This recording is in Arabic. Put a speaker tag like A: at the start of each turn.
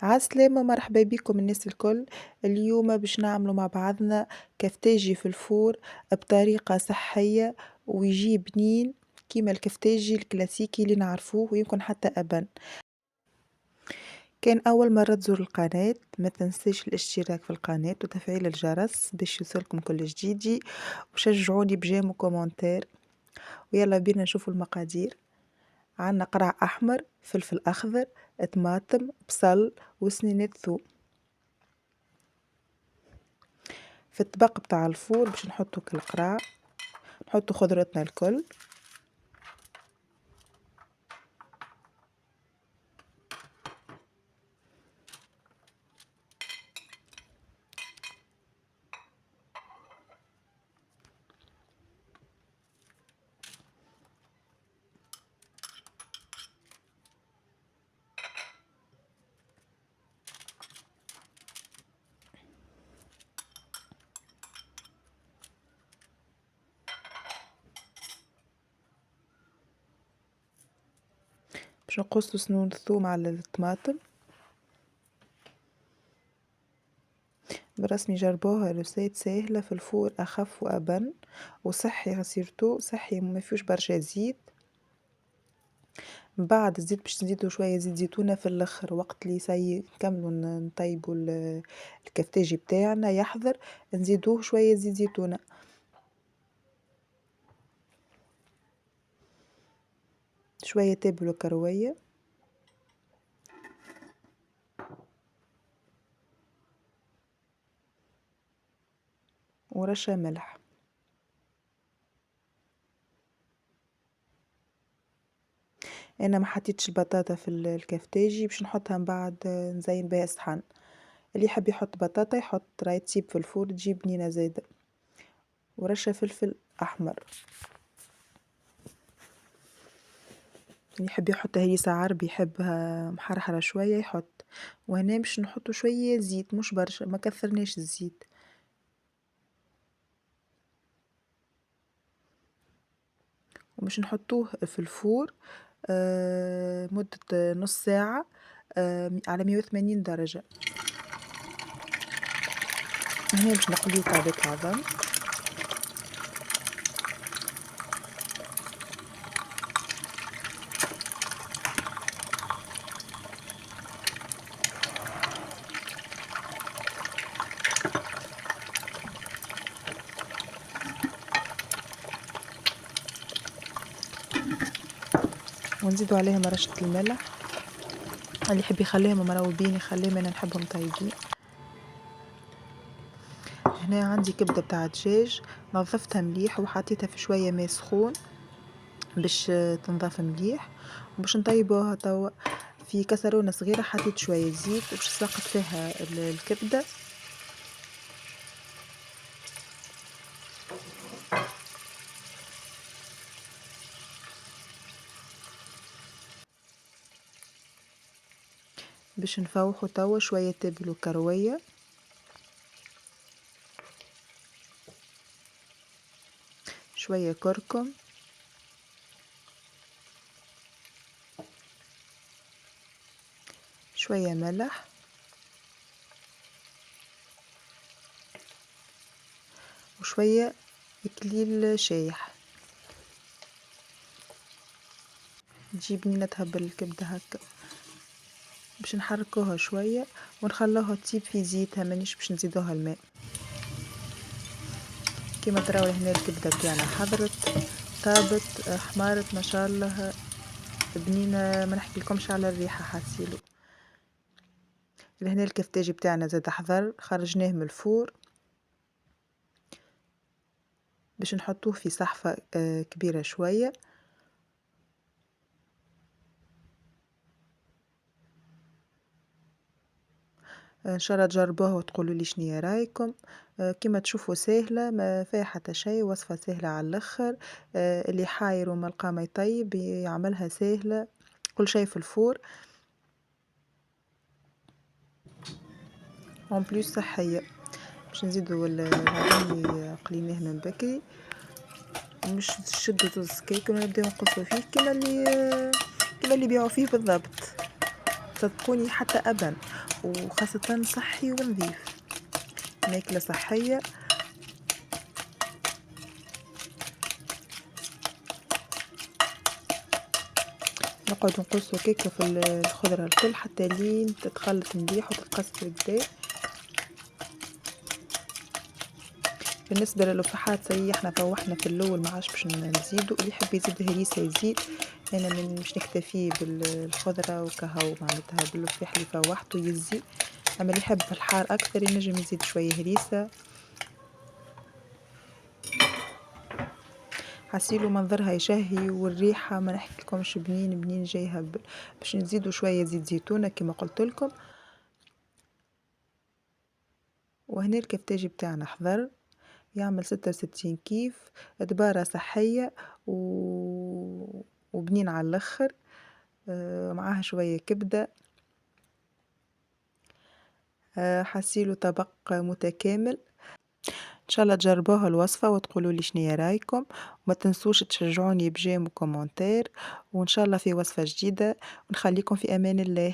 A: عالسلامة، مرحبا بكم الناس الكل. اليوم باش نعملوا مع بعضنا كفتاجي في الفور بطريقة صحية ويجي بنين كيما الكفتاجي الكلاسيكي اللي نعرفوه ويمكن حتى أبن. كان أول مرة تزور القناة ما تنسيش الاشتراك في القناة وتفعيل الجرس باش يوصلكم كل جديد، وشجعوني بجيم وكومنتير. ويلا بينا نشوفوا المقادير. عنا قرع أحمر، فلفل أخضر، طماطم، بصل وسنينات ثوم. في الطبق بتاع الفور باش نحطو القرع، نحطو خضرتنا الكل، باش نقصو سنون الثوم على الطماطم. بالرسمي جربوها رسيت سهلة في الفور، أخف وأبن وصحي، سيرتو صحي ما فيهوش برشا زيت. من بعد الزيت باش نزيدو شوية زيت زيتونة في الاخر وقت اللي نكملو نطيبو الكفتاجي بتاعنا يحضر، نزيدوه شوية زيت زيتونة. شوية تابلو كروية ورشة ملح. انا ما حطيتش البطاطا في الكفتاجي، باش نحطها من بعد نزين بها الصحن. اللي يحب يحط بطاطا يحط، راهي تسيب في الفور تجيب بنينه زاده. ورشه فلفل احمر، اللي يحب يحط هريسه عربي يحبها محرحره شويه يحط. وهنا باش نحطو شويه زيت مش برشا، ما كثرناش الزيت. ومش نحطوه في الفور مدة نص ساعة على 180 درجة. هنا باش نقليو كعبات العظم. ونزيدو عليهم رشة الملح، اللي يحب يخليهم مروبين يخليهم، انا نحبهم طيبين. هنا عندي كبدة بتاع دجاج نظفتها مليح وحطيتها في شوية ماء سخون باش تنضاف مليح. وباش نطيبوها توا في كسرونة صغيرة، حطيت شوية زيت وباش نسقط فيها الكبدة. باش نفوحو توا شوية تبل وكروية، شوية كركم، شوية ملح، وشوية إكليل شايح. تجي بنينتها بالكبدة هكا. باش نحركوها شوية ونخلوها تطيب في زيتها، مانيش باش نزيدوها الماء. كيما تراو هنا الكبدة بتاعنا حضرت طابت حمارت ما شاء الله بنينة، ما نحكي لكمش على الريحة حاسيلو. لهنا الكفتاجي بتاعنا زاد حضر، خرجناه من الفور باش نحطوه في صحفة كبيرة شوية. ان شاء الله تجربوها وتقولوا لي شنيا رايكم. كما تشوفوا سهله ما فيها حتى شيء، وصفه سهله على الاخر. اللي حاير وما لقى ما يطيب يعملها سهله، كل شيء في الفور اون بليس صحيه. باش نزيدو العظيم قليناه من بكري، مش تشدوا توز كيك ونبداو نقصوا فيه كما اللي يبيعوا فيه بالضبط. صدقوني حتى أبًا، وخاصةً صحّي ونظيف، ماكلة صحية. نقعدو نقصو هكاكا في الخضرة الكل حتى لين تتخلط مليح وتتقص بالقدا. بالنسبة للفاحات صحيح إحنا فوّحنا في الأول ما عادش باش نزيدو، اللي يحب يزيد هريسة يزيد، أنا مش نكتفي بالخضرة وكهو معناتها باللفاح اللي فوّحتو يزي، أما اللي يحب الحار أكثر ينجم يزيد شوية هريسة. حاسيلو منظرها يشهي والريحة ما نحكيلكمش بنين بنين جايها باش نزيدو شوية زيت زيتونة كيما قلت لكم. وهنا الكفتاجي بتاعنا حضر، يعمل 66 كيف، دبارة صحية وبنين على اللخر، معاها شوية كبدة. حاسيلو طبق متكامل. ان شاء الله تجربوها الوصفة وتقولوا لي شنيا رايكم، وما تنسوش تشجعوني بجيم وكومنتير، وان شاء الله في وصفة جديدة، ونخليكم في امان الله.